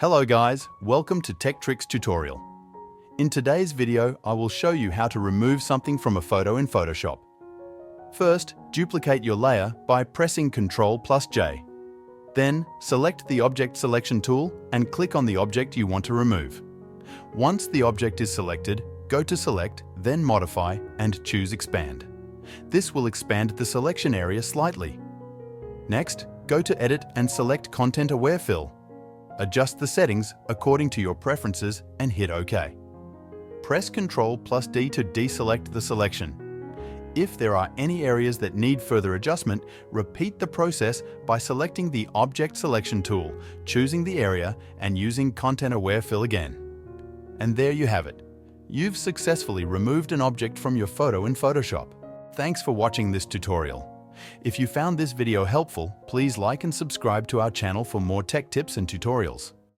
Hello guys, welcome to Tech Tricks tutorial. In today's video, I will show you how to remove something from a photo in Photoshop. First, duplicate your layer by pressing Ctrl+J. Then, select the Object Selection tool and click on the object you want to remove. Once the object is selected, go to Select, then Modify and choose Expand. This will expand the selection area slightly. Next, go to Edit and select Content Aware Fill. Adjust the settings according to your preferences and hit OK. Press Ctrl+D to deselect the selection. If there are any areas that need further adjustment, repeat the process by selecting the Object Selection tool, choosing the area, and using Content Aware Fill again. And there you have it. You've successfully removed an object from your photo in Photoshop. Thanks for watching this tutorial. If you found this video helpful, please like and subscribe to our channel for more tech tips and tutorials.